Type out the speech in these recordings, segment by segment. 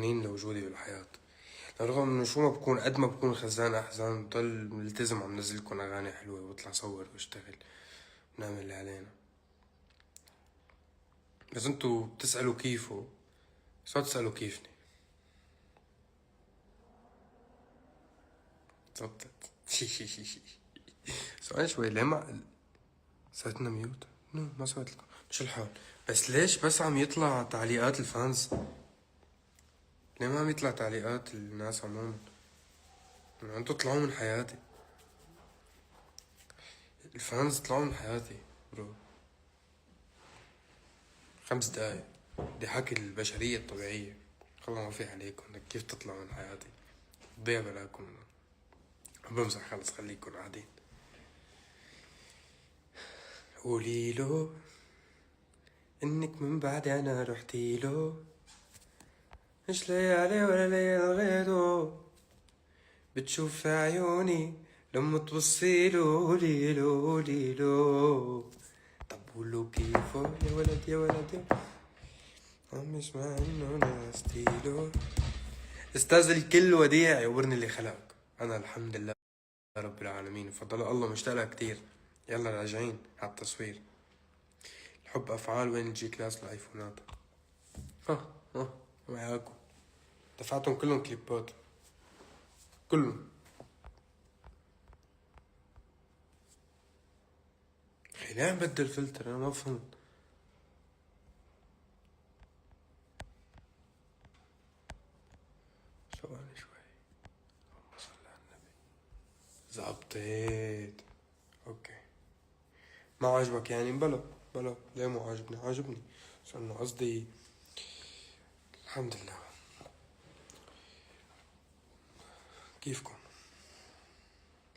لوجودي بالحياة، رغم انه شو ما بكون قد ما بكون خزان احزان بضل ملتزم عم نزلكن اغاني حلوة واطلع صور واشتغل ونعمل اللي علينا. بس انتو بتسألوا كيفه، بس ما تسألوا كيفني. زبطت. سؤال شوي، ليه ما سويتنا ميوت؟ نو ما سويت لكم، مش الحال. بس ليش بس عم يطلع تعليقات الفانز؟ ليه ما عم يطلع تعليقات الناس عموما؟ انتو طلعوا من حياتي، الفانز طلعوا من حياتي برو. 5 دقايق، دي حكي البشرية الطبيعية. والله ما في عليكم كيف تطلعوا من حياتي، ضيع بلاكم. بمزح، خلص خليكم قاعدين. قوليله انك من بعد انا رحتيله، مش ليالي ولا ليال غيره، بتشوف في عيوني لما تبصيله. قوليله طب قولوا كيفه يا ولد يا ولد، عم يسمع انه ناستيله. استاذ الكل وديع يورني اللي خلقك. انا الحمد لله رب العالمين، فضل الله مشتاق لها كتير. يلا راجعين على التصوير. الحب افعال، وين الجي كلاس الايفونات؟ ها معاكم، دفعتهم كلهم كليبات كلهم. ليه عم بدل فلتر؟ انا ما فهمت. ثواني شوي، اللهم صل على النبي. زبطت. اوكي، ما عجبك يعني؟ بلا ليه مو عاجبني؟ عاجبني، بس انه قصدي الحمد لله. كيفكم؟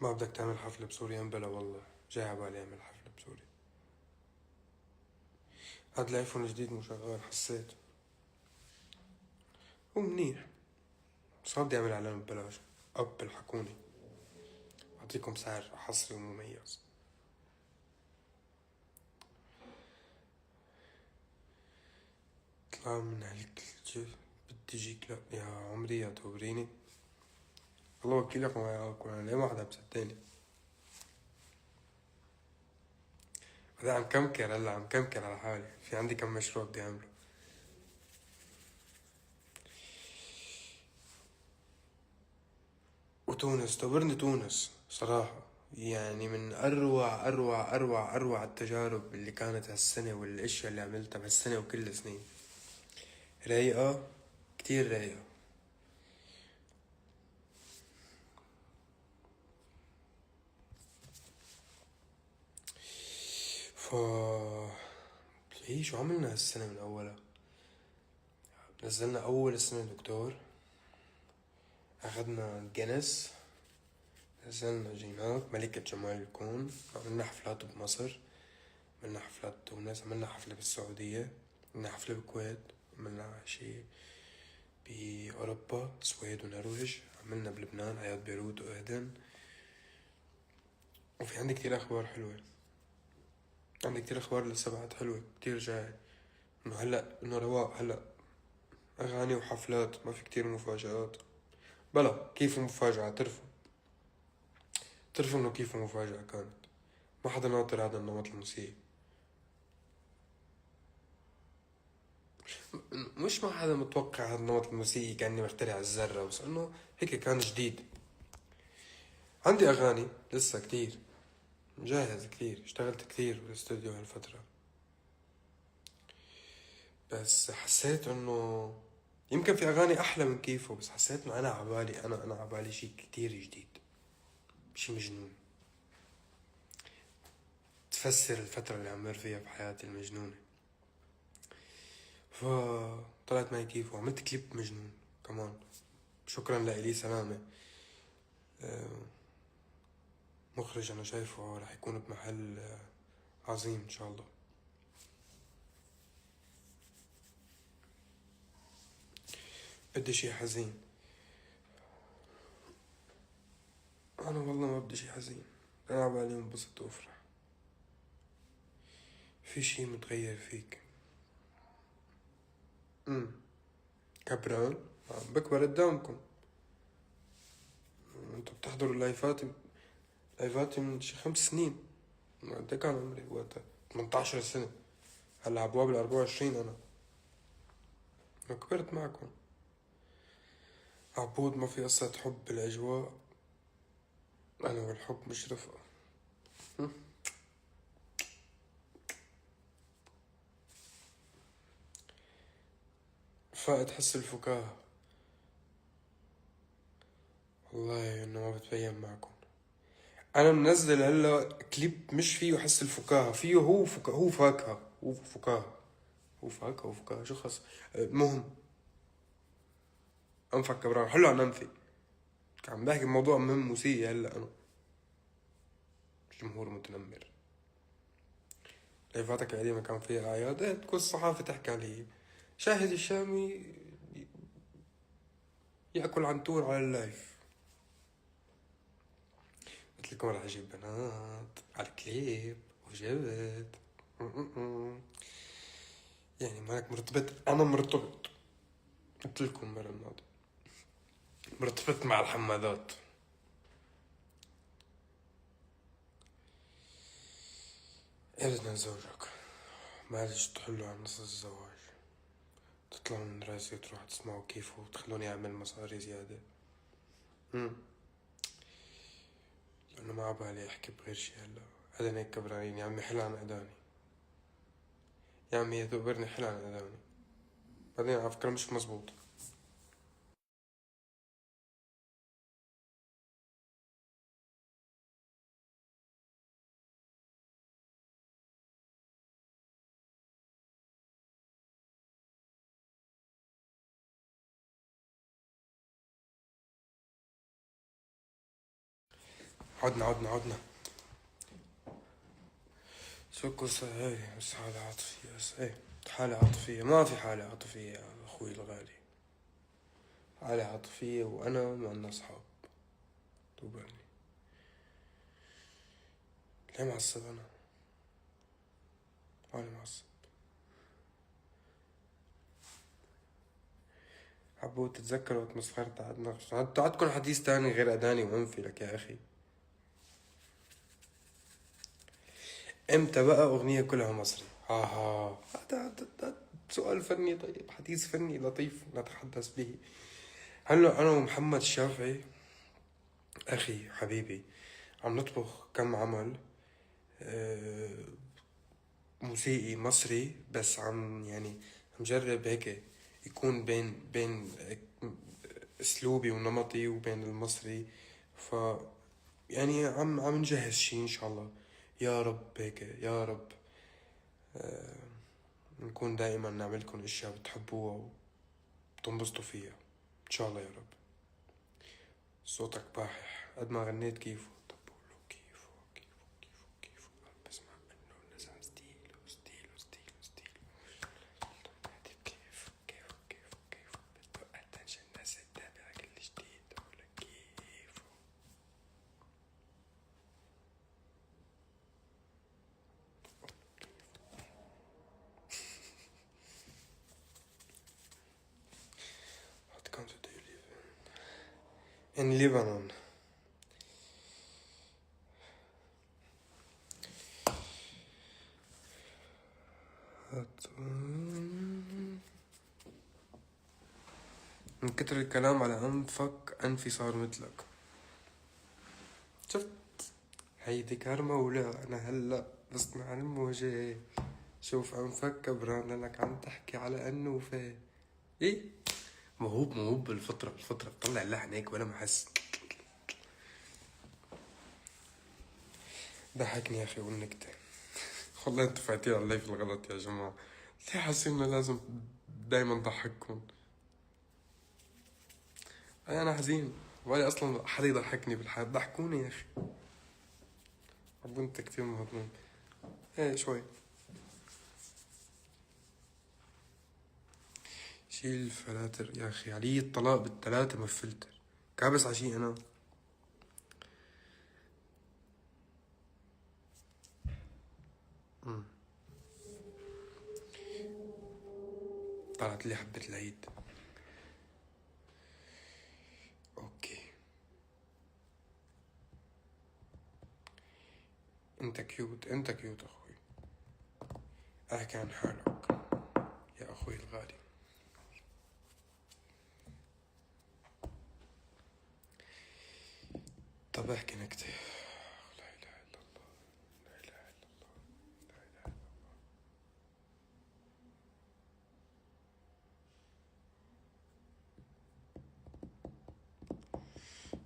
ما بدك تعمل حفلة بسوريا؟ بلا والله جاي عبالي اعمل حفلة بسوريا. هاد الايفون الجديد مو شغال، حسيت هو منيح بس ما بدي اعمل اعلان ببلاش. ابل حكوني اعطيكم سعر حصري ومميز. اطلع من هالكل، بدي جيك. لا يا عمري يا توريني، الله وكيلك معاكم. انا ليه ما حدا مصدقني؟ هذا عم كمكر، هلا عم كمكر على حالي. في عندي كم مشروع بدي اعمله. وتونس تورني، تونس صراحة يعني من أروع التجارب اللي كانت هالسنة، والأشياء اللي عملتها بهالسنة وكل السنين. رايقة، كتير رايقة. ف ايه شو عملنا هالسنة من أولها؟ نزلنا أول السنة دكتور، أخدنا جينيس، نزلنا جينات ملكة جمال الكون، عملنا حفلات بمصر، عملنا حفلات بتونس، عملنا حفلة بالسعودية، عملنا حفلة بالكويت، عملنا شي بأوروبا السويد ونرويج، عملنا بلبنان عياد بيروت وإهدن. وفي عندي كتير أخبار حلوة، عندي كتير أخبار لسه بعد حلوة كتير جاي. إنه هلأ إنه رواق، هلأ أغاني وحفلات، ما في كتير مفاجآت. بلا كيف مفاجأة؟ تعرفوا إنه كيف مفاجأة كانت. ما حدا ناطر هذا النمط الموسيقي، مش ما حدا متوقع هذا النمط الموسيقي كأني مخترع الذرة، بس إنه هيك كان جديد. عندي أغاني لسه كتير مجهز، كتير اشتغلت كتير بالاستوديو هالفترة، بس حسيت إنه يمكن في أغاني أحلى من كيفه، بس حسيت إنه أنا عبالي، أنا عبالي شي كتير جديد، شي مجنون. تفسر الفترة اللي عم مر فيها بحياتي المجنونة. فطلعت معي كيف وعملت كليب مجنون كمان. شكرا لإلي سلامة، مخرج أنا شايفه رح يكون بمحل عظيم إن شاء الله. بدي شي حزين، أنا والله ما بدي شي حزين، أنا عبالي انبسط وأفرح. في شي متغير فيك. كبران عم بكبر قدامكم. انتوا بتحضروا لايفاتي من شي 5 سنين. قد ايه كان عمري وقتها؟ 18 سنة. هلا عبواب 24 انا كبرت معكم. عبود ما في قصة حب بالأجواء، أنا والحب مش رفقة. فائد حس الفكاهة، والله إنه ما بتبين معكم. أنا منزل هلا كليب مش فيه حس الفكاهة، فيه هو فاكهة، هو فكاهة، هو فاكهة وفكاهة، شو خص. المهم، أنفك كبران حلو عن أنفي. عم بحكي بموضوع مهم وسيء هلا. أنا جمهور متنمر. لايفاتك القديمة كان فيها عيادات، كل الصحافة تحكي عليه. شاهد الشامي ياكل عنتور على اللايف. قلت لكم راح اجيب بنات على الكليب وجبت. يعني مالك مرتبط؟ انا مرتبط. قلت لكم المرة الماضية مرتبط مع الحمادات. إيه بدنا نزوجك؟ معلش تحلوا عن نص الزواج، تطلعوا من راسي وتروحوا تسمعوا كيفه وتخلوني اعمل مصاري زيادة. لانه ما عبالي احكي بغير شي هلا. هذا هيك كبرانين يا عمي، حلان اذاني يا عمي، يعتبرني حلان اذاني. بعدين على فكرة مش مزبوط. عدنا. شو القصة هاي؟ بس حالة عاطفية، بس ايه حالة عاطفية؟ ما في حالة عاطفية يا اخوي الغالي. حالة عاطفية وانا مع اصحاب. دوبني. ليه معصب انا؟ ماني معصب. عبود تتذكر وقت مسخرت عدنا؟ عدكن حديث تاني غير اداني وانفي لك يا اخي. امتى بقى اغنية كلها مصري؟ هذا سؤال فني، طيب حديث فني لطيف نتحدث به. هلا انا ومحمد الشافعي اخي حبيبي عم نطبخ كم عمل آه، موسيقي مصري، بس عم يعني مجرب هيك يكون بين اسلوبي ونمطي وبين المصري. ف يعني عم نجهز شي ان شاء الله. يا رب هيك يا رب. آه، نكون دائما نعملكم اشياء بتحبوها وبتنبسطوا فيها ان شاء الله يا رب. صوتك باحح قد ما غنيت كيفه. طب بقوله كيفه بسمع انه نزل ستيلو. كيف بده اتنشن الناس تتابع كل جديد. بقولك كيفه. What country do you live in? In Lebanon. من كتر الكلام على أنفك أنفي صار مثلك. شفت؟ هيدي كارما ولا أنا هلأ بصنع الموجة. شوف أنفك كبران لأنك عم تحكي على أنوفة. إيه؟ موهوب بالفطرة بطلع اللحن هيك ولا محس. ضحكني يا أخي والنكتة. والله انتوا فايتين على اللايف الغلط يا جماعة. ليه حاسين انه لازم دايما ضحككم؟ انا حزين، ولا اصلا حدا يضحكني بالحياة. ضحكوني يا اخي. عبو انت كتير مهضوم. ايه شوي. شيل الفلاتر يا اخي، علي الطلاق بالثلاثة ما فلتر. كابس عشي انا. طلعت لي حبة العيد. انت كيوت، انت كيوت اخوي. احكي عن حالك يا اخوي الغالي. طب احكي نكتة. لا اله الا الله، لا اله الا الله، لا اله الا الله.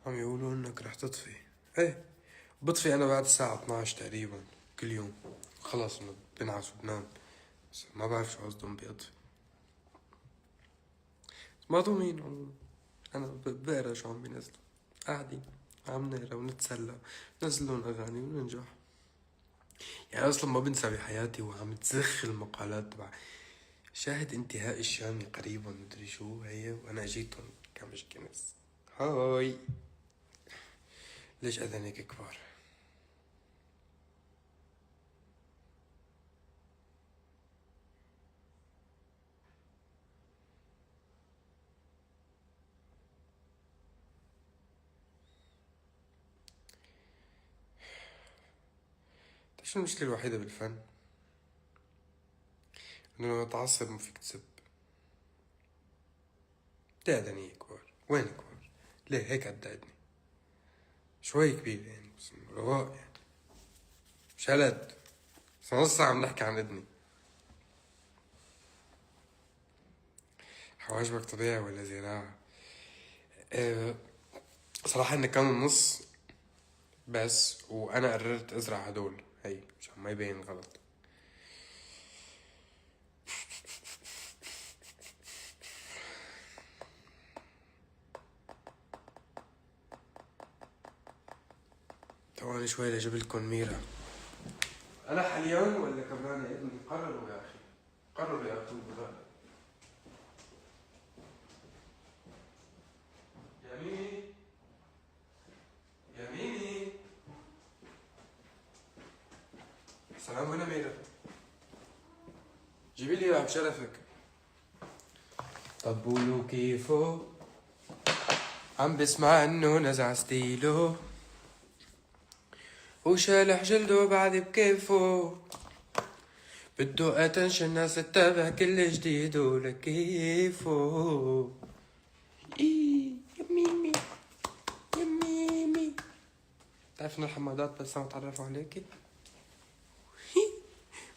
عم يقولوا انك رح تطفي. ايه بطفي انا بعد الساعة 12 تقريبا كل يوم. خلص بنعس وبنام. بس ما بعرف شو قصدهم بيطفي. مهضومين عموما. انا بقرا شو عم بينزلوا. قاعدين عم نقرا ونتسلى، نزلون اغاني وننجح. يعني اصلا ما بنسى بحياتي وعم تزخ المقالات تبع شاهد انتهاء الشام قريبا مدري شو هي، وانا اجيتهم كمش كنس. هاي ليش اذانك كبار؟ شو المشكلة الوحيدة بالفن؟ انه لما تعصب ما فيك تسب. ليه اذاني كبار؟ وين كبار؟ ليه هيك عدادني؟ شوي كبير يعني بس رواق يعني. مش هلد. بس نص ساعة عم نحكي عن اذني. حواجبك طبيعي ولا زراعة؟ أه صراحة إن كانوا النص بس، وأنا قررت أزرع هدول هي عشان ما يبين غلط. ثواني شوي لأجيب لكم ميرا. أنا حاليا ولا كمان يا ابني؟ قرروا يا أخي، قرروا يا أخي البغاء. يا ميمي، يا ميمي. سلام، وين ميرا؟ جيبي لي إياها بشرفك. طب قولوا كيفه عم بسمع انه نزع ستيلو وشالح جلده بعد بكيفه، بده اتنشن الناس تتابع كل جديد ولكيفه. ايه يا ميمي، يا ميمي. تعرف ان الحمادات بس ما تعرفوا عليكي؟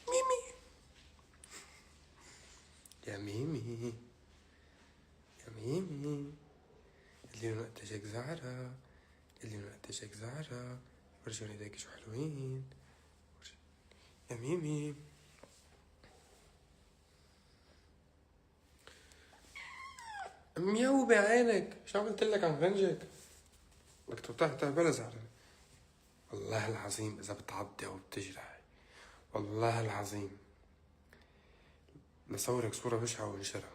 ميمي، يا ميمي، يا ميمي. اللي نقتشك زعرة، اللي نقتشك زعرة. ورجوني ايديك شو حلوين يا ميمي. مياو بعينك، شو عملت لك عن غنجك؟ بدك تفتح بلا زعرة. والله العظيم اذا بتعضي او بتجرح، والله العظيم لصورك صورة بشعة وانشرها.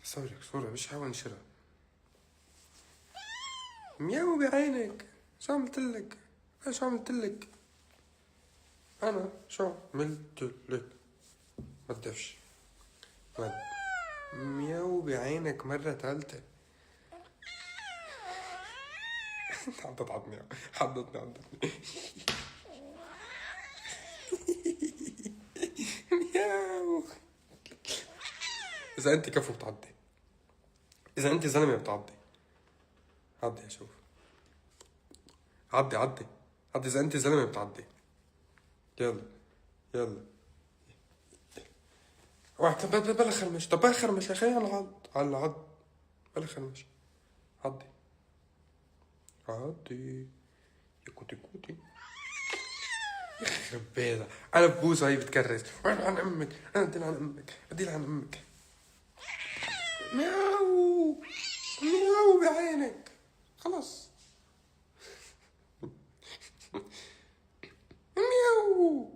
لصورك صورة بشعة وانشرها. مياو بعينك، شو عملتلك؟ شو عملتلك؟ انا شو عملتلك؟ ما تدفش. مياو بعينك مرة ثالثة. حضت عضني، حضتني. مياو. اذا انت كفو بتعضي، اذا انت زلمة بتعضي. عضي اشوف. عضي عضي عضي اذا انت زلمة بتعضي. يلا يلا. واحد بلا خرمش. طب بلا خرمش يا اخي. على العض، على العض. بلا خرمش. عضي عضي يا كوتي كوتي. يخرب بيتها، انا ببوسها هي بتكرس. وين عن امك؟ انا اديل عن امك، اديل عن امك. مياو، مياو بعينك. خلاص. مياو.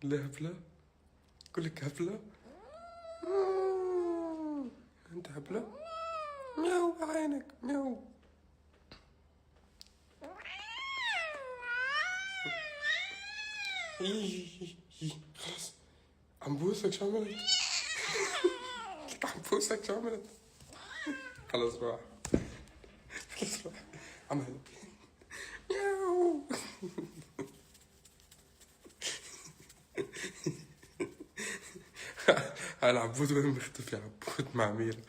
لا هبلة، كلك هبلة. انت هبلة. مياو بعينك، مياو. خلاص عم بوسك شو عملت؟ عم بوسك شو عملت؟ خلص روح. خلص روح. عمل مياو. هلا عبود وين مختفي؟ عبود مع ميرا.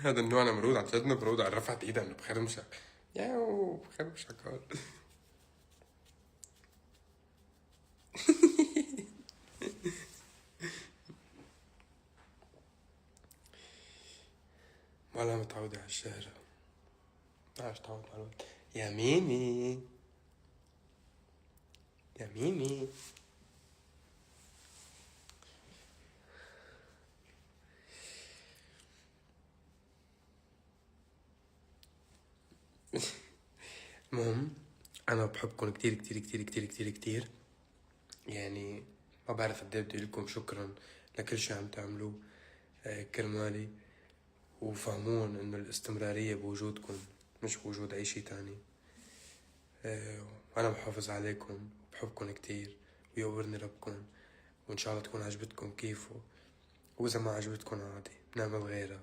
هذا النوع نمرود عن جد نمرود، على رفعت ايدها انه بخرمشك. ياو بخرمشك هون. ما لا متعودة على الشارع. ما عادش تعود على الوقت. يا ميمي يا ميمي. المهم انا بحبكم كتير كتير كتير كتير كتير كتير. يعني ما بعرف قد ايه بدي لكم شكرا لكل شي عم تعملوه كرمالي، وفهمون انه الاستمرارية بوجودكم مش بوجود اي شي تاني. وانا بحافظ عليكم وبحبكم كتير، ويقبرني ربكم، وان شاء الله تكون عجبتكم كيفه، واذا ما عجبتكم عادي بنعمل غيرها،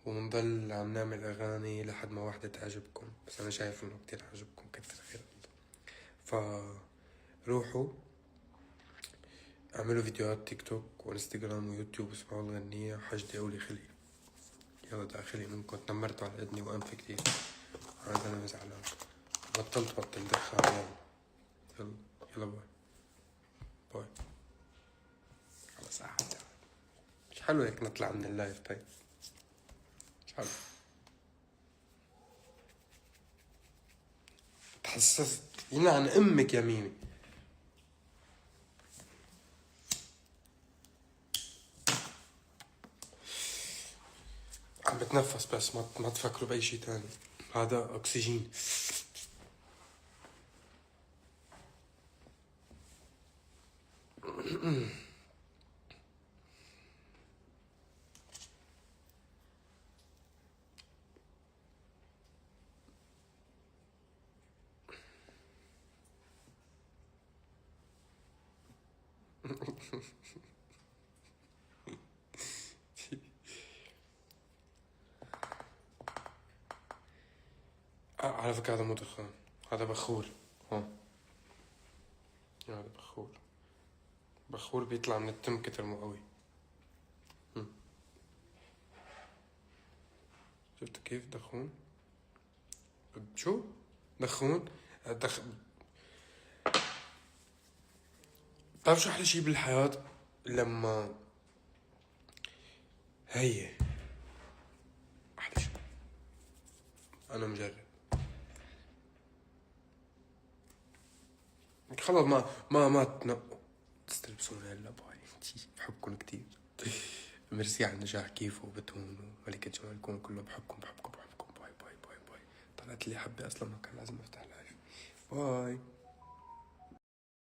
ومنضل عم نعمل اغاني لحد ما واحدة تعجبكم. بس انا شايف انه كتير عجبكم كثر خير الله. فروحوا اعملوا فيديوهات تيك توك وانستغرام ويوتيوب، اسمعوا الغنية حجدي اولي خلي. يلا داخلي منكم، تنمرتوا على اذني وانفي كتير، هذا انا زعلان. بطل دخان. يلا يلا باي باي. خلص قعدت. مش حلو هيك نطلع من اللايف؟ طيب مش حلو. تحسست يلعن امك يا ميمي. عم بتنفس بس ما تفكروا باي شي تاني، هذا اكسجين. على فكرة هذا مو دخان، هذا بخور. هون هذا بخور بيطلع من التم كتر مو قوي. شفت كيف دخون؟ شو دخون؟ بتعرف شو احلى شي بالحياة؟ لما هي احلى شي. انا مجرب. خلص ما تنقوا تستلبسون هلا. باي. بحبكم كتير. ميرسي على النجاح كيف وبتون وملكة جمالكم كله. بحبكم. باي باي باي باي. طلعت لي حبة اصلا ما كان لازم افتح لايف. باي.